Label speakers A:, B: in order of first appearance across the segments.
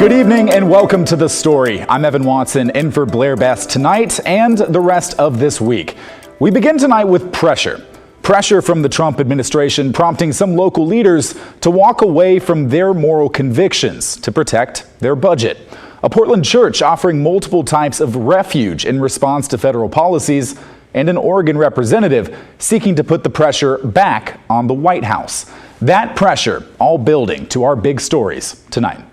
A: Good evening and welcome to The Story. I'm Evan Watson, in for Blair Best tonight and the rest of this week. We begin tonight with pressure. Pressure from the Trump administration prompting some local leaders to walk away from their moral convictions to protect their budget. A Portland church offering multiple types of refuge in response to federal policies, and an Oregon representative seeking to put the pressure back on the White House. That pressure all building to our big stories tonight.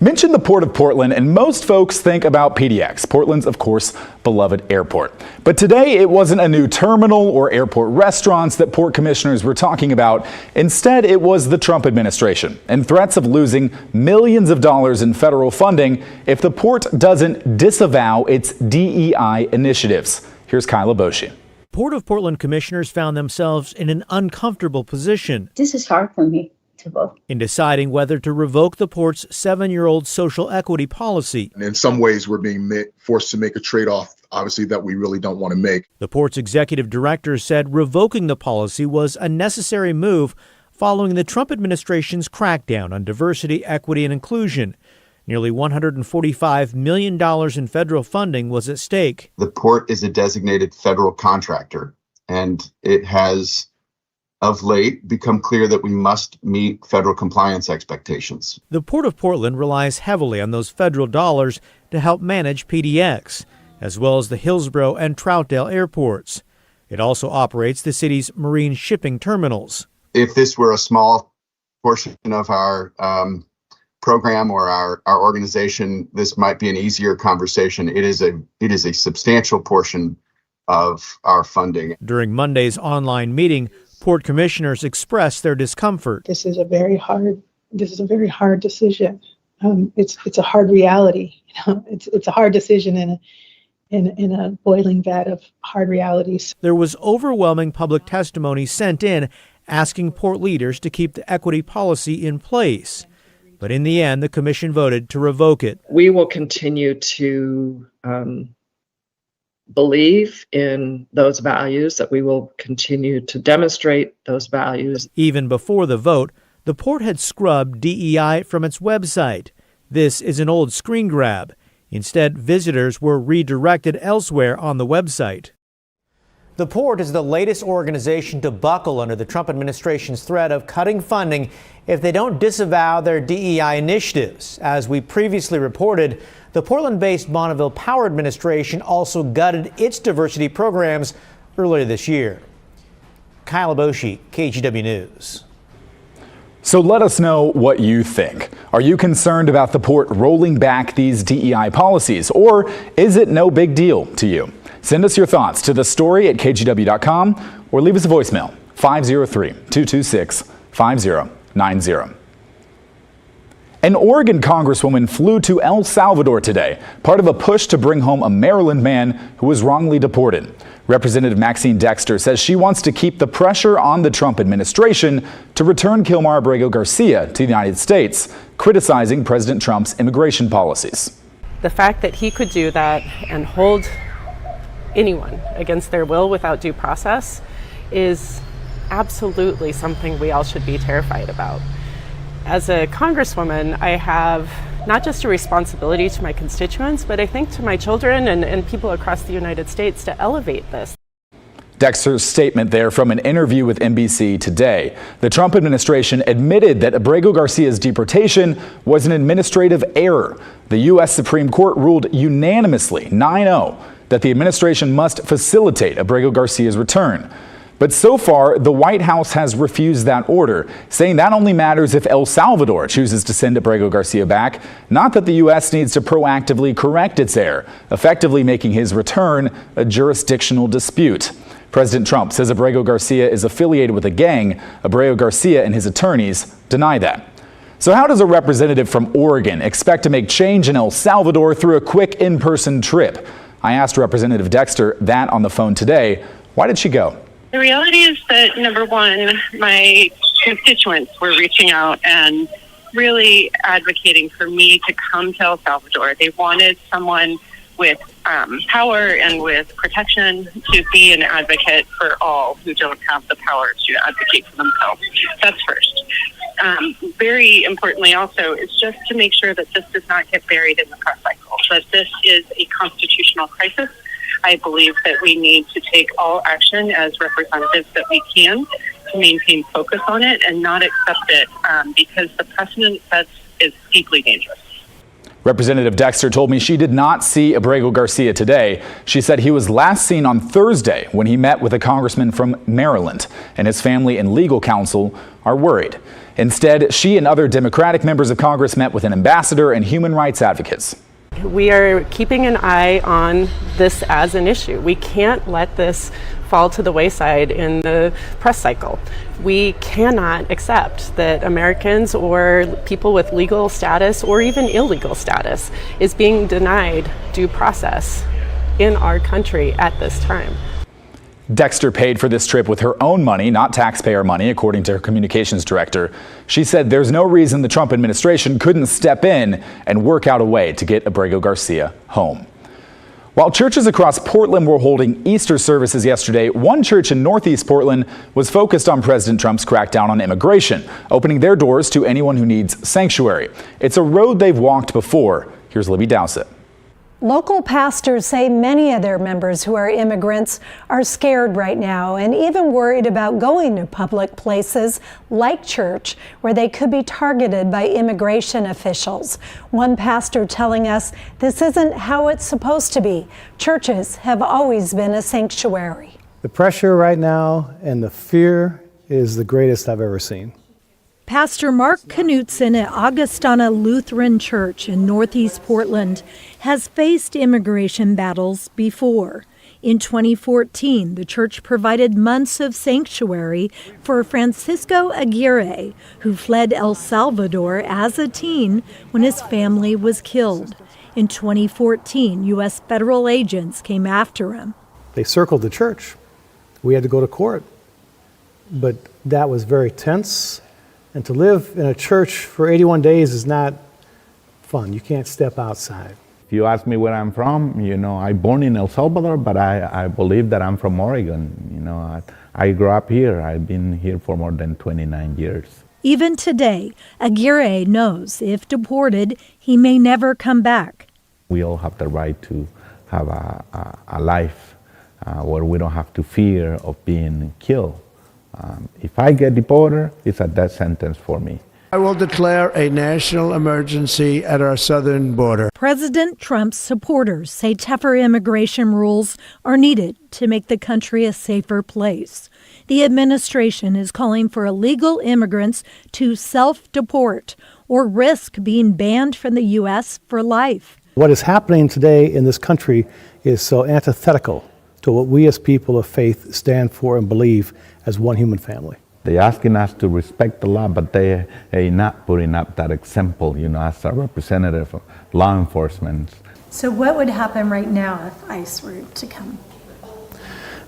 A: Mention the Port of Portland and most folks think about PDX, Portland's, of course, beloved airport. But today it wasn't a new terminal or airport restaurants that port commissioners were talking about. Instead, it was the Trump administration and threats of losing millions of dollars in federal funding if the port doesn't disavow its DEI initiatives. Here's Kyla Boshi.
B: Port of Portland commissioners found themselves in an uncomfortable position.
C: This is hard for me to vote
B: in deciding whether to revoke the port's 7-year-old social equity policy.
D: And in some ways, we're being forced to make a trade-off, obviously, that we really don't want to make.
B: The port's executive director said revoking the policy was a necessary move following the Trump administration's crackdown on diversity, equity, and inclusion. Nearly $145 million in federal funding was at stake.
E: The port is a designated federal contractor, and it has of late become clear that we must meet federal compliance expectations.
B: The Port of Portland relies heavily on those federal dollars to help manage PDX, as well as the Hillsboro and Troutdale airports. It also operates the city's marine shipping terminals.
E: If this were a small portion of our program or our organization, this might be an easier conversation. It is a substantial portion of our funding.
B: During Monday's online meeting, port commissioners expressed their discomfort.
F: This is a very hard decision. It's a hard reality. It's a hard decision in a boiling vat of hard realities.
B: There was overwhelming public testimony sent in asking port leaders to keep the equity policy in place. But in the end, the commission voted to revoke it.
G: We will continue to believe in those values, that we will continue to demonstrate those values.
B: Even before the vote, the port had scrubbed DEI from its website. This is an old screen grab. Instead, visitors were redirected elsewhere on the website. The port is the latest organization to buckle under the Trump administration's threat of cutting funding if they don't disavow their DEI initiatives. As we previously reported, the Portland-based Bonneville Power Administration also gutted its diversity programs earlier this year. Kyla Boshi, KGW News.
A: So let us know what you think. Are you concerned about the port rolling back these DEI policies, or is it no big deal to you? Send us your thoughts to thestory@kgw.com or leave us a voicemail, 503-226-5090. An Oregon Congresswoman flew to El Salvador today, part of a push to bring home a Maryland man who was wrongly deported. Representative Maxine Dexter says she wants to keep the pressure on the Trump administration to return Kilmar Abrego Garcia to the United States, criticizing President Trump's immigration policies.
H: The fact that he could do that and hold anyone against their will without due process is absolutely something we all should be terrified about. As a Congresswoman, I have not just a responsibility to my constituents, but I think to my children and people across the United States to elevate this.
A: Dexter's statement there from an interview with NBC Today. The Trump administration admitted that Abrego Garcia's deportation was an administrative error. The U.S. Supreme Court ruled unanimously, 9-0, that the administration must facilitate Abrego Garcia's return. But so far, the White House has refused that order, saying that only matters if El Salvador chooses to send Abrego Garcia back, not that the U.S. needs to proactively correct its error, effectively making his return a jurisdictional dispute. President Trump says Abrego Garcia is affiliated with a gang. Abrego Garcia and his attorneys deny that. So how does a representative from Oregon expect to make change in El Salvador through a quick in-person trip? I asked Representative Dexter that on the phone today. Why did she go?
I: The reality is that, number one, my constituents were reaching out and really advocating for me to come to El Salvador. They wanted someone with power and with protection to be an advocate for all who don't have the power to advocate for themselves. That's first. Very importantly also is just to make sure that this does not get buried in the press cycle, that this is a constitutional crisis. I believe that we need to take all action as representatives that we can to maintain focus on it and not accept it because the precedent sets is deeply dangerous.
A: Representative Dexter told me she did not see Abrego Garcia today. She said he was last seen on Thursday when he met with a congressman from Maryland, and his family and legal counsel are worried. Instead, she and other Democratic members of Congress met with an ambassador and human rights advocates.
H: We are keeping an eye on this as an issue. We can't let this fall to the wayside in the press cycle. We cannot accept that Americans or people with legal status or even illegal status is being denied due process in our country at this time.
A: Dexter paid for this trip with her own money, not taxpayer money, according to her communications director. She said there's no reason the Trump administration couldn't step in and work out a way to get Abrego Garcia home. While churches across Portland were holding Easter services yesterday, one church in Northeast Portland was focused on President Trump's crackdown on immigration, opening their doors to anyone who needs sanctuary. It's a road they've walked before. Here's Libby Dowsett.
J: Local pastors say many of their members who are immigrants are scared right now and even worried about going to public places like church where they could be targeted by immigration officials. One pastor telling us this isn't how it's supposed to be. Churches have always been a sanctuary.
K: The pressure right now and the fear is the greatest I've ever seen.
L: Pastor Mark Knutson at Augustana Lutheran Church in Northeast Portland has faced immigration battles before. In 2014, the church provided months of sanctuary for Francisco Aguirre, who fled El Salvador as a teen when his family was killed. In 2014, U.S. federal agents came after him.
K: They circled the church. We had to go to court. But that was very tense. And to live in a church for 81 days is not fun. You can't step outside.
M: If you ask me where I'm from, I'm born in El Salvador, but I believe that I'm from Oregon. I grew up here. I've been here for more than 29 years.
L: Even today, Aguirre knows if deported, he may never come back.
M: We all have the right to have a life where we don't have to fear of being killed. If I get deported, it's a death sentence for me.
N: I will declare a national emergency at our southern border.
L: President Trump's supporters say tougher immigration rules are needed to make the country a safer place. The administration is calling for illegal immigrants to self-deport or risk being banned from the U.S. for life.
K: What is happening today in this country is so antithetical to what we as people of faith stand for and believe as one human family.
M: They're asking us to respect the law, but they are not putting up that example, as a representative of law enforcement.
J: So what would happen right now if ICE were to come?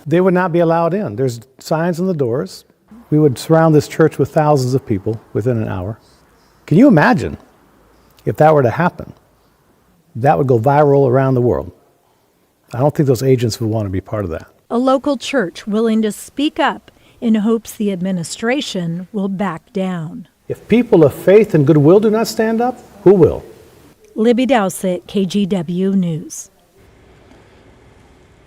K: They would not be allowed in. There's signs on the doors. We would surround this church with thousands of people within an hour. Can you imagine if that were to happen? That would go viral around the world. I don't think those agents would want to be part of that.
L: A local church willing to speak up in hopes the administration will back down.
K: If people of faith and goodwill do not stand up, who will?
L: Libby Dowsett, KGW News.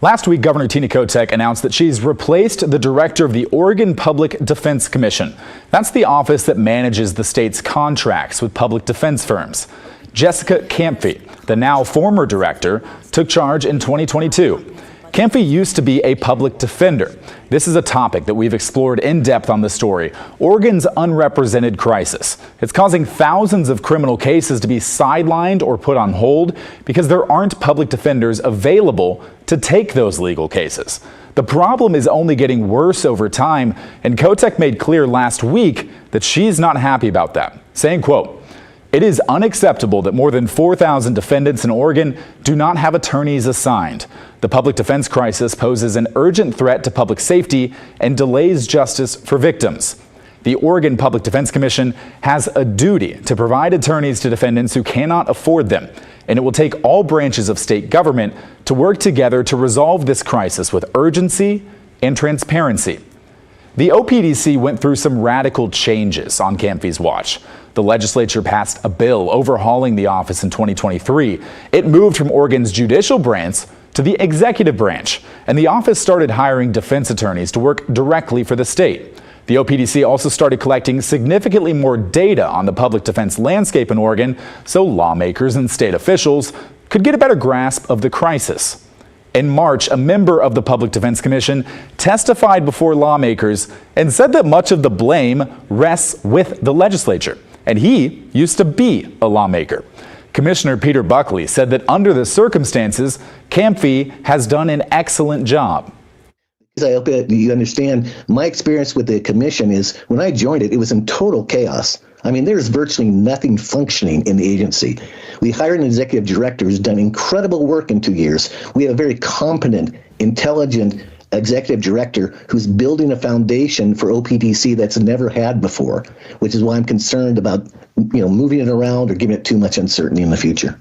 A: Last week, Governor Tina Kotek announced that she's replaced the director of the Oregon Public Defense Commission. That's the office that manages the state's contracts with public defense firms. Jessica Camphy, the now former director, took charge in 2022. Camphy used to be a public defender. This is a topic that we've explored in depth on this story. Oregon's unrepresented crisis. It's causing thousands of criminal cases to be sidelined or put on hold because there aren't public defenders available to take those legal cases. The problem is only getting worse over time, and Kotek made clear last week that she's not happy about that, saying, quote, "It is unacceptable that more than 4,000 defendants in Oregon do not have attorneys assigned. The public defense crisis poses an urgent threat to public safety and delays justice for victims." The Oregon Public Defense Commission has a duty to provide attorneys to defendants who cannot afford them, and it will take all branches of state government to work together to resolve this crisis with urgency and transparency. The OPDC went through some radical changes on Camphy's watch. The legislature passed a bill overhauling the office in 2023. It moved from Oregon's judicial branch to the executive branch, and the office started hiring defense attorneys to work directly for the state. The OPDC also started collecting significantly more data on the public defense landscape in Oregon so lawmakers and state officials could get a better grasp of the crisis. In March, a member of the Public Defense Commission testified before lawmakers and said that much of the blame rests with the legislature, and he used to be a lawmaker. Commissioner Peter Buckley said that under the circumstances, Camphy has done an excellent job.
O: I hope you understand, my experience with the commission is when I joined it, it was in total chaos. I mean, there's virtually nothing functioning in the agency. We hired an executive director who's done incredible work in 2 years. We have a very competent, intelligent executive director who's building a foundation for OPDC that's never had before, which is why I'm concerned about, moving it around or giving it too much uncertainty in the future.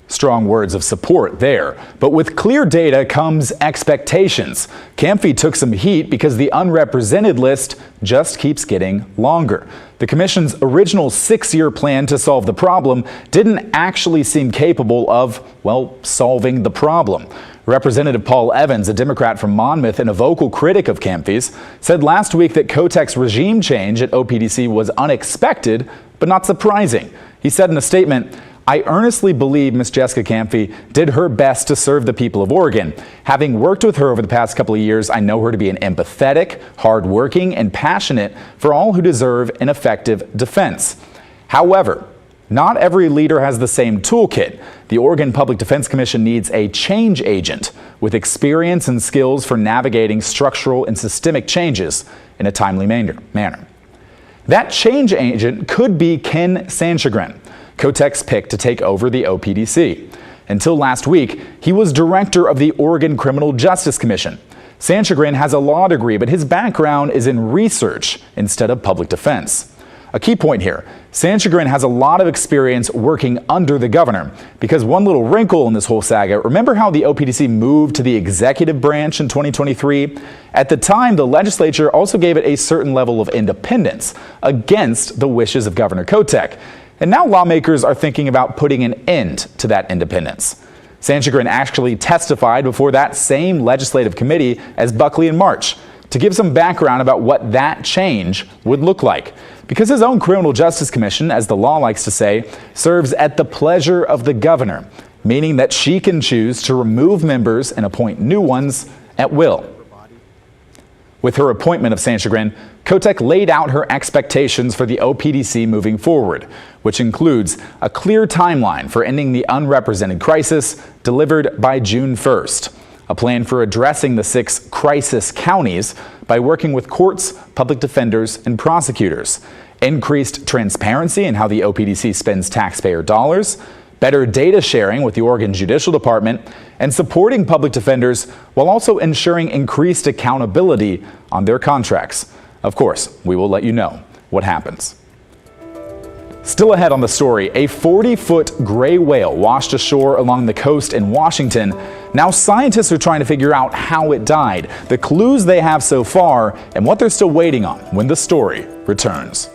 A: Strong words of support there, but with clear data comes expectations. Camphy took some heat because the unrepresented list just keeps getting longer. The commission's original 6-year plan to solve the problem didn't actually seem capable of, solving the problem. Representative Paul Evans, a Democrat from Monmouth and a vocal critic of Camphy's, said last week that Kotek's regime change at OPDC was unexpected, but not surprising. He said in a statement, "I earnestly believe Ms. Jessica Camphy did her best to serve the people of Oregon. Having worked with her over the past couple of years, I know her to be an empathetic, hardworking, and passionate for all who deserve an effective defense." However, not every leader has the same toolkit. The Oregon Public Defense Commission needs a change agent with experience and skills for navigating structural and systemic changes in a timely manner. That change agent could be Ken Sanchagrin, Kotek's pick to take over the OPDC. Until last week, he was director of the Oregon Criminal Justice Commission. Sanchagrin has a law degree, but his background is in research instead of public defense. A key point here, Sanchagrin has a lot of experience working under the governor, because one little wrinkle in this whole saga, remember how the OPDC moved to the executive branch in 2023? At the time, the legislature also gave it a certain level of independence against the wishes of Governor Kotek. And now lawmakers are thinking about putting an end to that independence. Sanchagrin actually testified before that same legislative committee as Buckley in March to give some background about what that change would look like. Because his own criminal justice commission, as the law likes to say, serves at the pleasure of the governor, meaning that she can choose to remove members and appoint new ones at will. With her appointment of Sanchagrin, Kotek laid out her expectations for the OPDC moving forward, which includes a clear timeline for ending the unrepresented crisis delivered by June 1st, a plan for addressing the 6 crisis counties by working with courts, public defenders, and prosecutors, increased transparency in how the OPDC spends taxpayer dollars, better data sharing with the Oregon Judicial Department, and supporting public defenders while also ensuring increased accountability on their contracts. Of course, we will let you know what happens. Still ahead on the story, a 40-foot gray whale washed ashore along the coast in Washington. Now scientists are trying to figure out how it died, the clues they have so far, and what they're still waiting on when the story returns.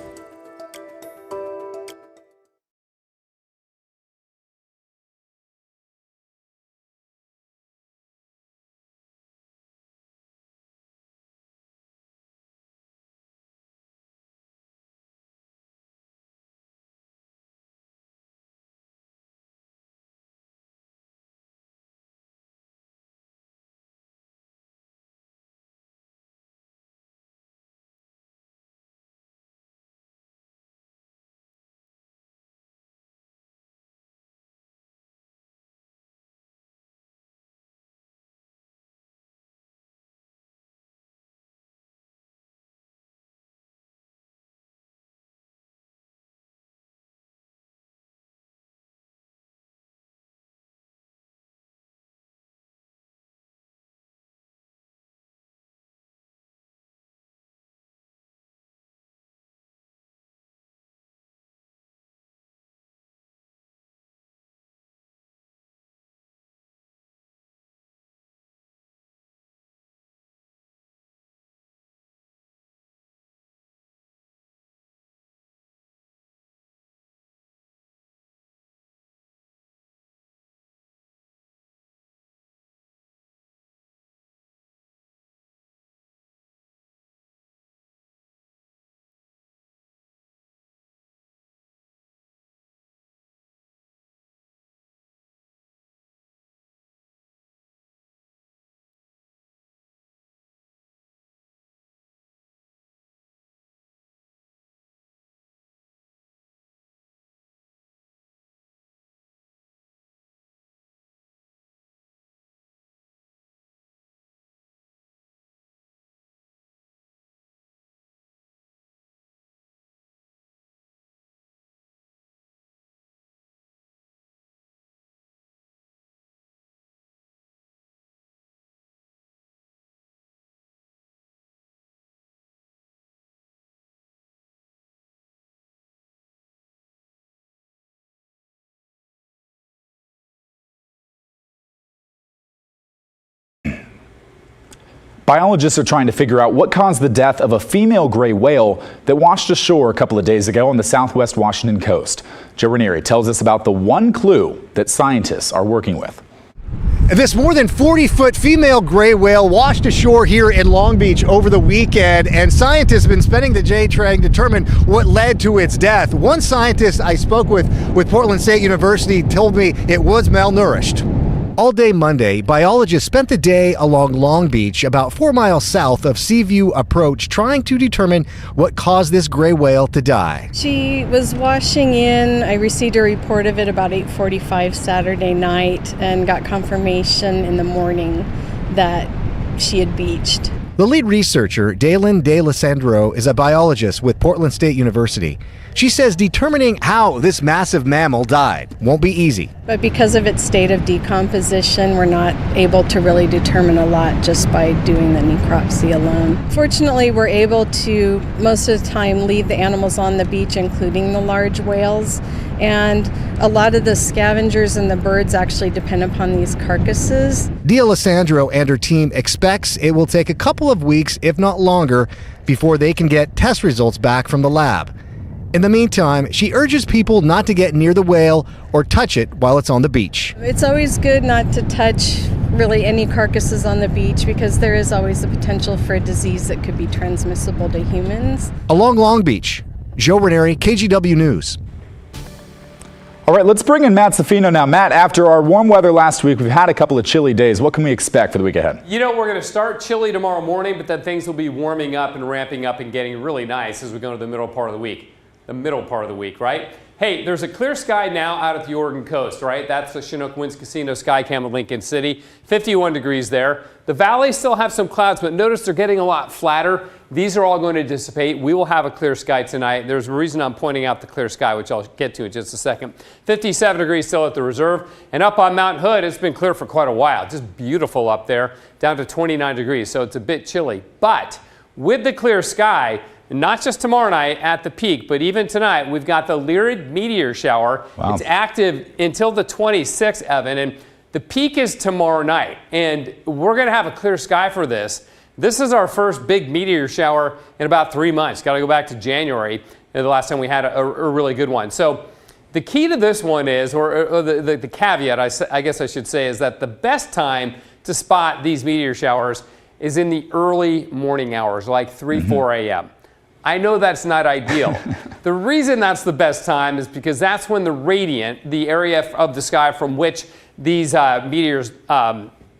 A: Biologists are trying to figure out what caused the death of a female gray whale that washed ashore a couple of days ago on the southwest Washington coast. Joe Ranieri tells us about the one clue that scientists are working with.
P: This more than 40-foot female gray whale washed ashore here in Long Beach over the weekend, and scientists have been spending the day trying to determine what led to its death. One scientist I spoke with Portland State University told me it was malnourished. All day Monday, biologists spent the day along Long Beach, about 4 miles south of Seaview Approach, trying to determine what caused this gray whale to die.
Q: She was washing in. I received a report of it about 8:45 Saturday night and got confirmation in the morning that she had beached.
P: The lead researcher, Dalen DeLisandro, is a biologist with Portland State University. She says determining how this massive mammal died won't be easy.
Q: But because of its state of decomposition, we're not able to really determine a lot just by doing the necropsy alone. Fortunately, we're able to, most of the time, leave the animals on the beach, including the large whales. And a lot of the scavengers and the birds actually depend upon these carcasses.
P: DeLisandro and her team expects it will take a couple of weeks, if not longer, before they can get test results back from the lab. In the meantime, she urges people not to get near the whale or touch it while it's on the beach.
Q: It's always good not to touch really any carcasses on the beach because there is always the potential for a disease that could be transmissible to humans.
P: Along Long Beach, Joe Ranieri, KGW News.
A: All right, let's bring in Matt Safino now. Matt, after our warm weather last week, we've had a couple of chilly days. What can we expect for the week ahead?
R: You know, we're going to start chilly tomorrow morning, but then things will be warming up and ramping up and getting really nice as we go to the middle part of the week. The middle part of the week, right? Hey, there's a clear sky now out at the Oregon coast, right? That's the Chinook Winds Casino Sky Cam in Lincoln City. 51 degrees there. The valleys still have some clouds, but notice they're getting a lot flatter. These are all going to dissipate. We will have a clear sky tonight. There's a reason I'm pointing out the clear sky, which I'll get to in just a second. 57 degrees still at the reserve. And up on Mount Hood, it's been clear for quite a while. Just beautiful up there, down to 29 degrees. So it's a bit chilly. But with the clear sky, not just tomorrow night at the peak, but even tonight, we've got the Lyrid meteor shower. Wow. It's active until the 26th, Evan, and the peak is tomorrow night. And we're going to have a clear sky for this. This is our first big meteor shower in about 3 months. Got to go back to January, the last time we had a really good one. So the key to this one is, or the caveat, I guess I should say, is that the best time to spot these meteor showers is in the early morning hours, like 4 a.m. I know that's not ideal. The reason that's the best time is because that's when the radiant, the area of the sky from which these meteors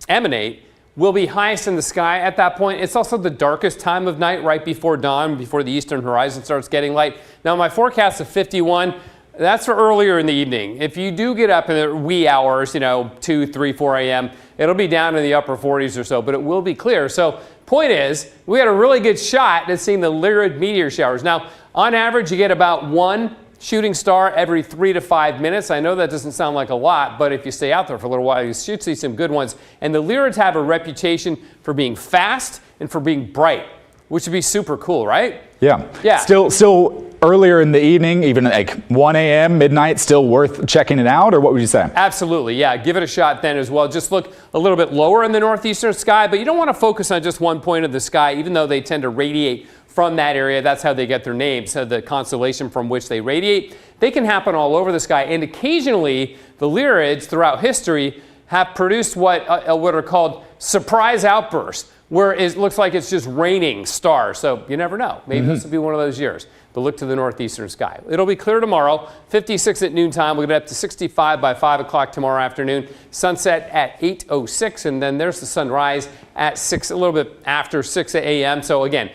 R: emanate, will be highest in the sky at that point. It's also the darkest time of night, right before dawn, before the eastern horizon starts getting light. Now, my forecast of 51, that's for earlier in the evening. If you do get up in the wee hours, 2, 3, 4 a.m., it'll be down in the upper 40s or so, but it will be clear. So point is, we had a really good shot at seeing the Lyrid meteor showers. Now, on average, you get about one shooting star every 3 to 5 minutes. I know that doesn't sound like a lot, but if you stay out there for a little while, you should see some good ones. And the Lyrids have a reputation for being fast and for being bright, which would be super cool, right?
A: Yeah.
R: Yeah.
A: Still earlier in the evening, even like 1 a.m., midnight, still worth checking it out, or what would you say?
R: Absolutely, yeah. Give it a shot then as well. Just look a little bit lower in the northeastern sky, but you don't want to focus on just one point of the sky, even though they tend to radiate from that area. That's how they get their names, the constellation from which they radiate. They can happen all over the sky, and occasionally the Lyrids throughout history have produced what are called surprise outbursts, where it looks like it's just raining stars. So you never know. Maybe this will be one of those years. But look to the northeastern sky. It'll be clear tomorrow, 56 at noontime. We'll get up to 65 by 5 o'clock tomorrow afternoon. Sunset at 8:06, and then there's the sunrise at 6, a little bit after 6 a.m. So again,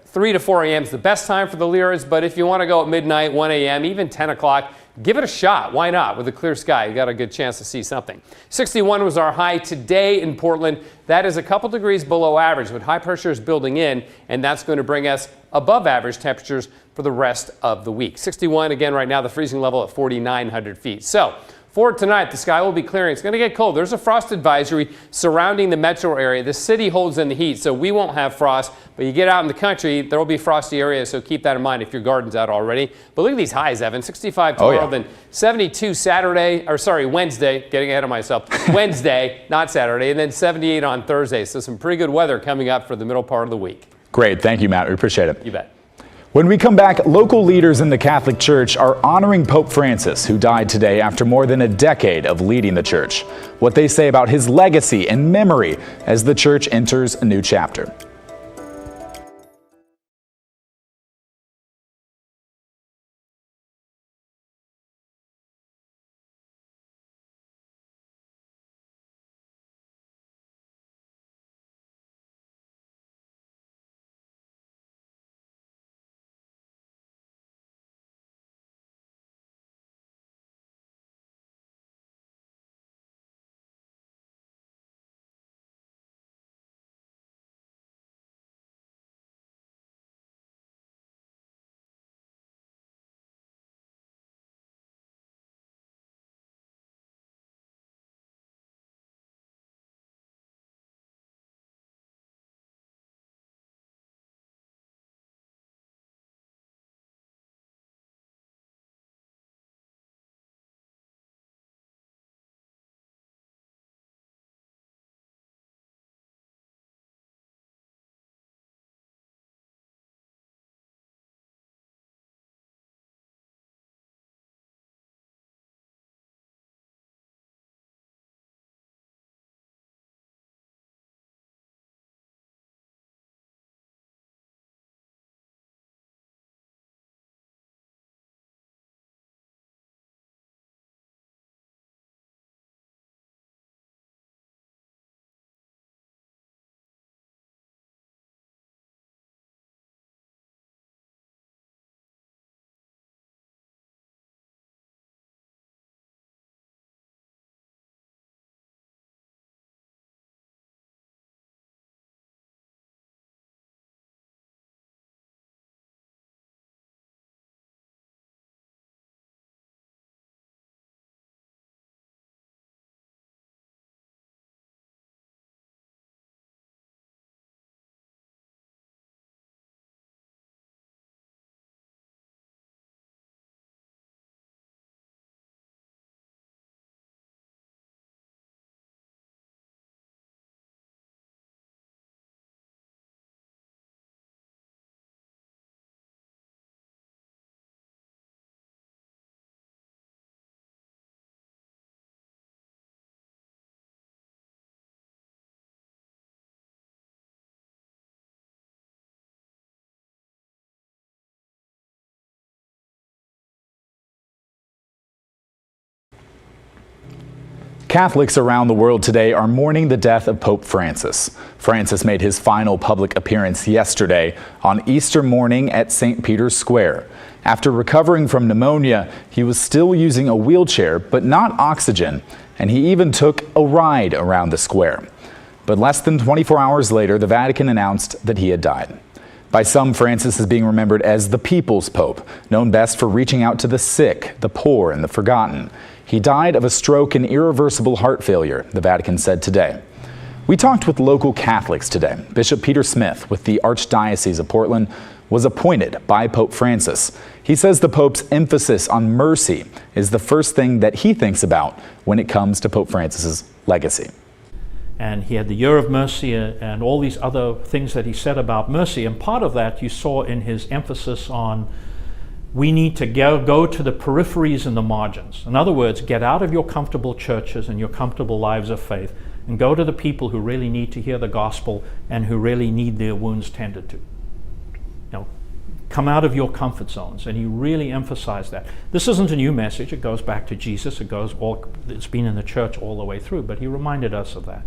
R: 3 to 4 a.m. is the best time for the Lyrids, but if you want to go at midnight, 1 a.m., even 10 o'clock, give it a shot. Why not? With a clear sky, you got a good chance to see something. 61 was our high today in Portland. That is a couple degrees below average, but high pressure is building in, and that's going to bring us above average temperatures for the rest of the week. 61 again right now, the freezing level at 4,900 feet. So For tonight, the sky will be clearing. It's going to get cold. There's a frost advisory surrounding the metro area. The city holds in the heat, so we won't have frost. But you get out in the country, there will be frosty areas, so keep that in mind if your garden's out already. But look at these highs, Evan. 65 tomorrow, then 72 Wednesday. Getting ahead of myself. Wednesday, not Saturday, and then 78 on Thursday. So some pretty good weather coming up for the middle part of the week.
A: Great. Thank you, Matt. We appreciate it.
R: You bet.
A: When we come back, local leaders in the Catholic Church are honoring Pope Francis, who died today after more than a decade of leading the church. What they say about his legacy and memory as the church enters a new chapter. Catholics around the world today are mourning the death of Pope Francis. Francis made his final public appearance yesterday on Easter morning at St. Peter's Square. After recovering from pneumonia, he was still using a wheelchair, but not oxygen, and he even took a ride around the square. But less than 24 hours later, the Vatican announced that he had died. By some, Francis is being remembered as the People's Pope, known best for reaching out to the sick, the poor, and the forgotten. He died of a stroke and irreversible heart failure, the Vatican said today. We talked with local Catholics today. Bishop Peter Smith with the Archdiocese of Portland was appointed by Pope Francis. He says the Pope's emphasis on mercy is the first thing that he thinks about when it comes to Pope Francis's legacy.
S: And he had the year of mercy and all these other things that he said about mercy. And part of that you saw in his emphasis on we need to go to the peripheries and the margins. In other words, get out of your comfortable churches and your comfortable lives of faith and go to the people who really need to hear the gospel and who really need their wounds tended to. Come out of your comfort zones, and he really emphasized that. This isn't a new message. It goes back to Jesus. It's been in the church all the way through, but he reminded us of that.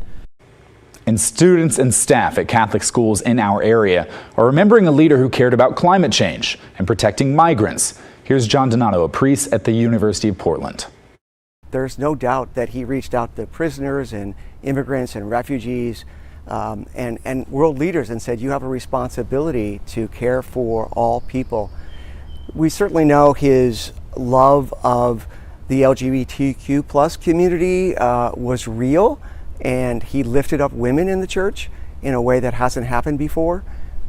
A: And students and staff at Catholic schools in our area are remembering a leader who cared about climate change and protecting migrants. Here's John Donato, a priest at the University of Portland.
T: There's no doubt that he reached out to prisoners and immigrants and refugees and world leaders and said, you have a responsibility to care for all people. We certainly know his love of the LGBTQ plus community was real, and he lifted up women in the church in a way that hasn't happened before.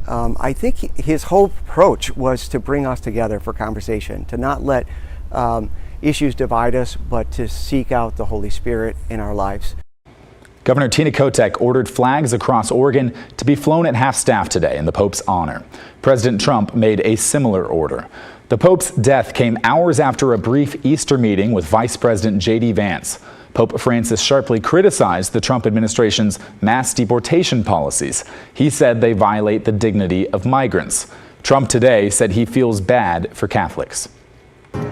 T: I think his whole approach was to bring us together for conversation, to not let issues divide us, but to seek out the Holy Spirit in our lives.
A: Governor Tina Kotek ordered flags across Oregon to be flown at half-staff today in the Pope's honor. President Trump made a similar order. The Pope's death came hours after a brief Easter meeting with Vice President J.D. Vance. Pope Francis sharply criticized the Trump administration's mass deportation policies. He said they violate the dignity of migrants. Trump today said he feels bad for Catholics.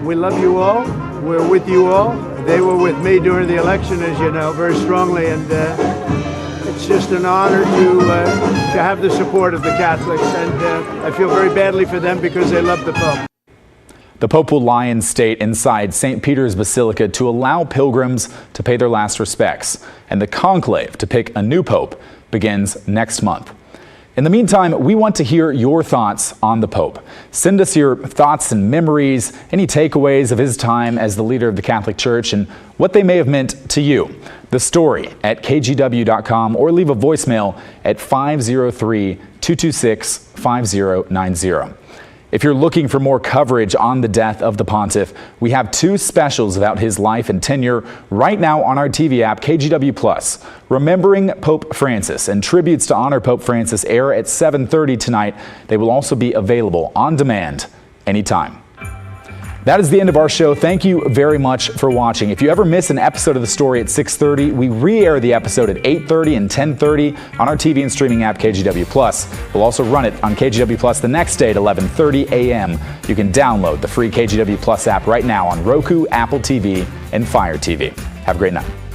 N: We love you all. We're with you all. They were with me during the election, as you know, very strongly, and it's just an honor to have the support of the Catholics, and I feel very badly for them because they love the Pope.
A: The Pope will lie in state inside St. Peter's Basilica to allow pilgrims to pay their last respects, and the conclave to pick a new pope begins next month. In the meantime, we want to hear your thoughts on the Pope. Send us your thoughts and memories, any takeaways of his time as the leader of the Catholic Church, and what they may have meant to you. The Story at kgw.com, or leave a voicemail at 503-226-5090. If you're looking for more coverage on the death of the pontiff, we have 2 specials about his life and tenure right now on our TV app, KGW+. Remembering Pope Francis and tributes to honor Pope Francis air at 7:30 tonight. They will also be available on demand anytime. That is the end of our show. Thank you very much for watching. If you ever miss an episode of The Story at 6:30, we re-air the episode at 8:30 and 10:30 on our TV and streaming app, KGW+. We'll also run it on KGW+ the next day at 11:30 a.m. You can download the free KGW+ app right now on Roku, Apple TV, and Fire TV. Have a great night.